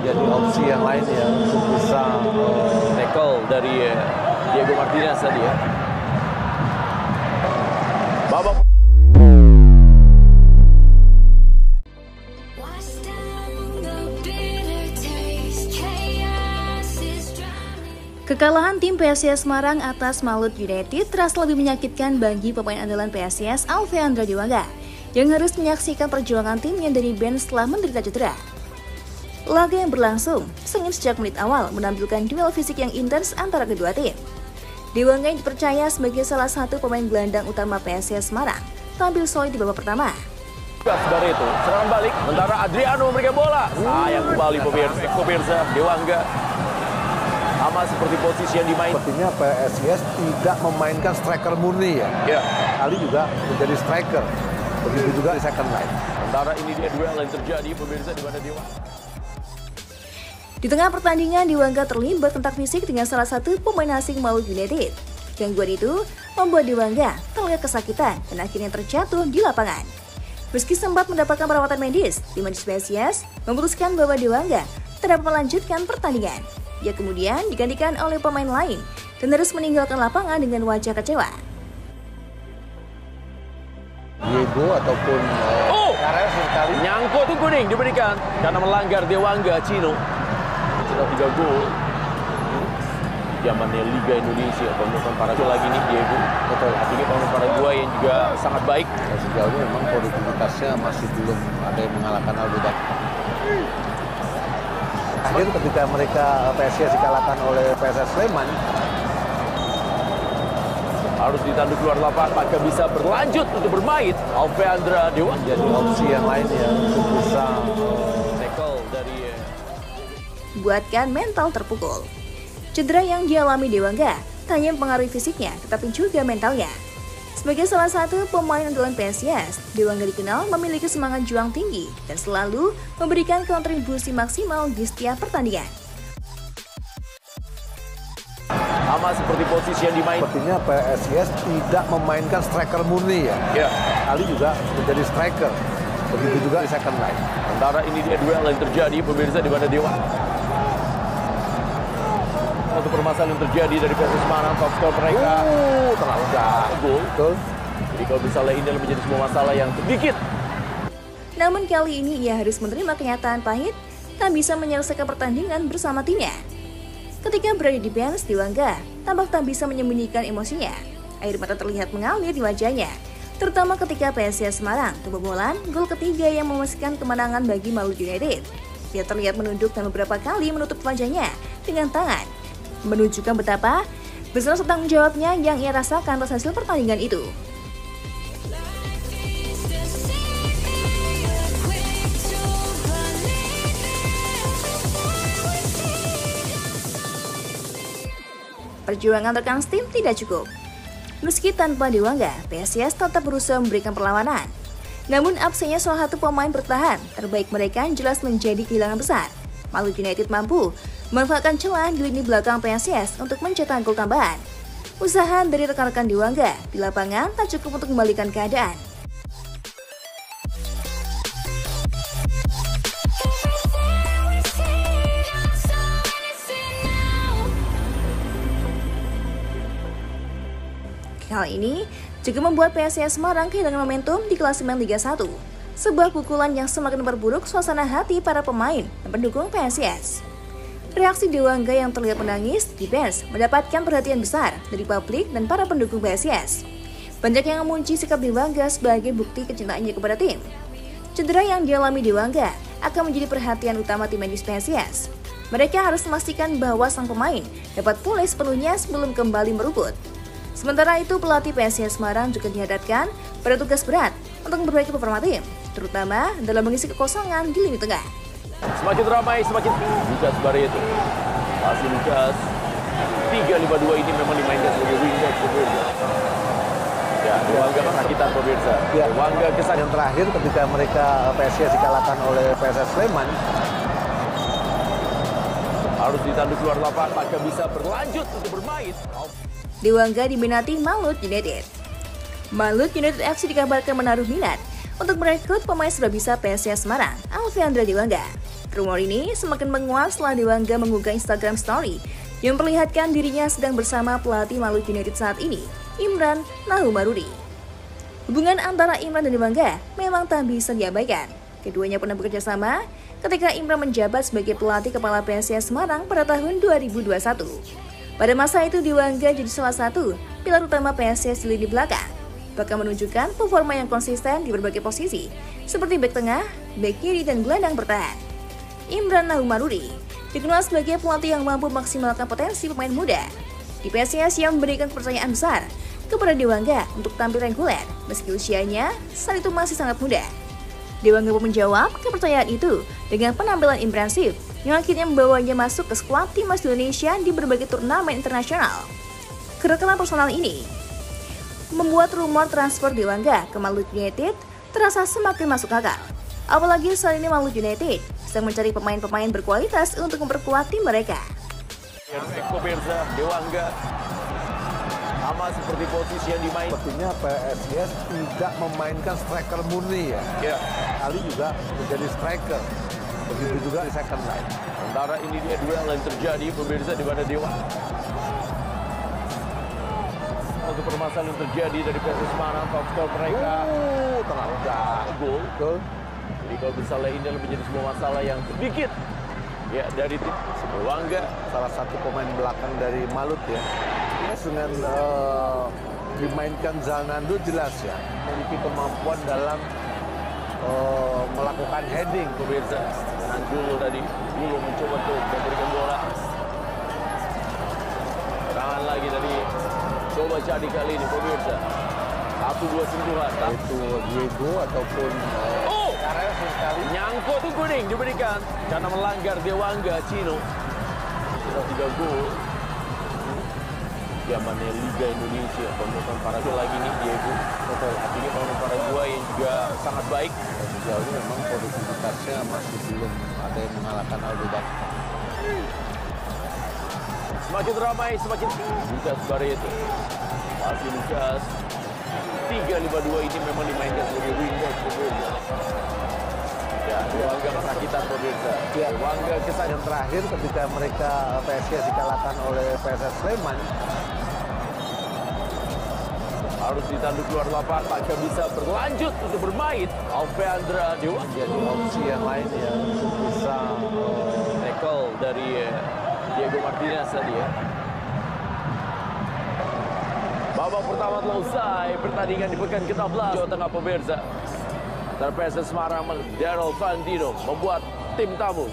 menjadi opsi yang lain ya untuk bisa tackle dari Diego Martinez tadi ya. Babak Kekalahan tim PSIS Semarang atas Malut United terasa lebih menyakitkan bagi pemain andalan PSIS Alfeandra Dewangga yang harus menyaksikan perjuangan timnya dari bench setelah menderita cedera. Laga yang berlangsung sengit sejak menit awal menampilkan duel fisik yang intens antara kedua tim. Dewangga yang dipercaya sebagai salah satu pemain gelandang utama PSIS Semarang tampil solid di babak pertama. Dari itu, serangan balik, sementara Adriano memberikan bola. Sayang kembali pemirsa Dewangga. Sama seperti posisi yang dimain. Sepertinya PSIS tidak memainkan striker murni ya. Kali juga menjadi striker. Begitu juga di second line. Sementara ini dia duel yang terjadi pemirsa di mana Dewangga. Di tengah pertandingan, Dewangga terlibat kontak fisik dengan salah satu pemain asing Malut United. Gangguan itu membuat Dewangga terlihat kesakitan dan akhirnya terjatuh di lapangan. Meski sempat mendapatkan perawatan medis, tim PSIS memutuskan bahwa Dewangga tidak dapat melanjutkan pertandingan. Dia kemudian digantikan oleh pemain lain dan harus meninggalkan lapangan dengan wajah kecewa. Diego ataupun Karel sekali nyangkut tuh kuning diberikan karena melanggar Dewangga Cino. Sudah 3 gol. Zamannya Liga Indonesia, pemain Paraguay lagi nih Diego. betul. Artinya pemain Paraguay yang juga sangat baik. Dan sejauh ini memang produktivitasnya masih belum ada yang mengalahkan Albudak. Akhir ketika mereka PSIS dikalahkan oleh PSS Sleman, Harus ditanduk keluar lapangan, maka bisa berlanjut untuk bermain. Alfeandra Dewangga jadi opsi yang lain ya untuk bisa tackle dari Buatkan mental terpukul. Cedera yang dialami Dewangga tak hanya mempengaruhi fisiknya, tetapi juga mentalnya. Sebagai salah satu pemain andalan PSIS, Dewangga dikenal memiliki semangat juang tinggi dan selalu memberikan kontribusi maksimal di setiap pertandingan. sama seperti posisi yang dimain. sepertinya PSIS tidak memainkan striker murni ya. Kali juga menjadi striker. Begitu juga di second line. Antara ini dia duel yang terjadi pemirsa di mana Dewangga. Satu permasalahan yang terjadi dari PSIS Semarang, top skor mereka Terlalu jauh. gol. Betul. Jadi kalau misalnya ini menjadi sebuah masalah yang sedikit. Namun kali ini ia harus menerima kenyataan pahit, tak bisa menyelesaikan pertandingan bersama timnya. Ketika berada di bench, Dewangga tampak tak bisa menyembunyikan emosinya. Air mata terlihat mengalir di wajahnya, terutama ketika PSIS Semarang kebobolan gol ketiga yang memastikan kemenangan bagi Malut United. Dia terlihat menunduk dan beberapa kali menutup wajahnya dengan tangan, menunjukkan betapa besar tanggung jawabnya yang ia rasakan atas hasil pertandingan itu. Perjuangan rekan tim tidak cukup. Meski tanpa Dewangga, PSIS tetap berusaha memberikan perlawanan. Namun absennya salah satu pemain bertahan terbaik mereka jelas menjadi kehilangan besar. Malut United mampu memanfaatkan celah di lini belakang PSIS untuk mencetak gol tambahan. Usaha dari rekan-rekan Dewangga di lapangan tak cukup untuk kembalikan keadaan. Hal ini juga membuat PSIS Semarang kehilangan momentum di klasemen Liga 1. Sebuah pukulan yang semakin memperburuk suasana hati para pemain dan pendukung PSIS. Reaksi Dewangga yang terlihat menangis di bench mendapatkan perhatian besar dari publik dan para pendukung PSIS. Banyak yang memuji sikap Dewangga sebagai bukti kecintaannya kepada tim. Cedera yang dialami Dewangga akan menjadi perhatian utama tim medis PSIS. Mereka harus memastikan bahwa sang pemain dapat pulih sepenuhnya sebelum kembali merumput. Sementara itu, pelatih PSIS Semarang juga dihadapkan pada tugas berat untuk memperbaiki performa tim, terutama dalam mengisi kekosongan di lini tengah. Semakin ramai, semakin Lucas Barreto. Masih Lucas. 3-5-2 ini memang dimainkan sebagai wingback pemirsa. Ya, Dewangga kesakitan pemirsa. Ya, Dewangga kesan yang terakhir ketika mereka PSIS dikalahkan oleh PSS Sleman, harus ditanduk keluar lapangan, maka bisa berlanjut untuk bermain. Dewangga diminati Malut United. Malut United FC dikabarkan menaruh minat untuk merekrut pemain sudah bisa PSIS Semarang, Alfeandra Dewangga. Rumor ini semakin menguat setelah Dewangga mengunggah Instagram Story yang memperlihatkan dirinya sedang bersama pelatih Maluku United saat ini, Imran Nahumarudi. Hubungan antara Imran dan Dewangga memang tak bisa diabaikan. Keduanya pernah bekerja sama ketika Imran menjabat sebagai pelatih kepala PSIS Semarang pada tahun 2021. Pada masa itu Dewangga jadi salah satu pilar utama PSIS di lini belakang, bahkan menunjukkan performa yang konsisten di berbagai posisi, seperti bek tengah, bek kiri, dan gelandang bertahan. Imran Nahumarudi dikenal sebagai pelatih yang mampu memaksimalkan potensi pemain muda di PSIS yang memberikan kepercayaan besar kepada Dewangga untuk tampil reguler meski usianya saat itu masih sangat muda. Dewangga pun menjawab kepercayaan itu dengan penampilan impresif yang akhirnya membawanya masuk ke skuad timnas Indonesia di berbagai turnamen internasional. Kedekatan personal ini membuat rumor transfer Dewangga ke Maluku United terasa semakin masuk akal. Apalagi saat ini Maluku United sedang mencari pemain-pemain berkualitas untuk memperkuat tim mereka. Pemirsa, Dewangga sama seperti posisi yang dimain. Sepertinya PSIS tidak memainkan striker murni ya. Ali juga menjadi striker. Begitu juga di second line. Sementara ini dia duel yang terjadi pemirsa di mana Dewangga. Satu permasalahan yang terjadi dari PSIS Semarang, top skor mereka. Terlalu Gol. Betul. Jadi kalau misalnya ini menjadi sebuah masalah yang sedikit ya dari tim Dewangga, Salah satu pemain belakang dari Malut ya. Ini dengan dimainkan Zalnando jelas ya. Memiliki kemampuan dalam melakukan heading. pemirsa. Dan dulu tadi mencoba untuk memberikan bola. Serangan lagi tadi. Coba cari kali ini pemirsa. 1-2 sentuhan. Itu Diego ataupun Karel sekali. Nyangkut tuh kuning diberikan karena melanggar Dewangga Cino. Sudah 3 gol. Zamannya Liga Indonesia, pemain Paraguay lagi nih Diego. Betul. Artinya pemain Paraguay yang juga sangat baik. Sejauh ini memang produktivitasnya masih belum ada yang mengalahkan Aldo Bakar. Semakin ramai, semakin tinggi. Lucas Barreto. Masih Lucas. 3-5-2 ini memang dimainkan sebagai wingback pemirsa. Ya, Dewangga kesakitan pemirsa. Ya. Dewangga kesan Yang terakhir ketika mereka PSIS dikalahkan oleh PSS Sleman, harus ditanduk keluar lapangan, maka bisa berlanjut untuk bermain. Alveandra Dewangga jadi opsi yang lain ya untuk bisa tackle dari Diego Martinez tadi ya. Babak pertama telah usai, pertandingan di pekan ke-16 Jawa Tengah pemirsa. Antara PSIS Semarang dan Daryl Van Dino membuat tim tamu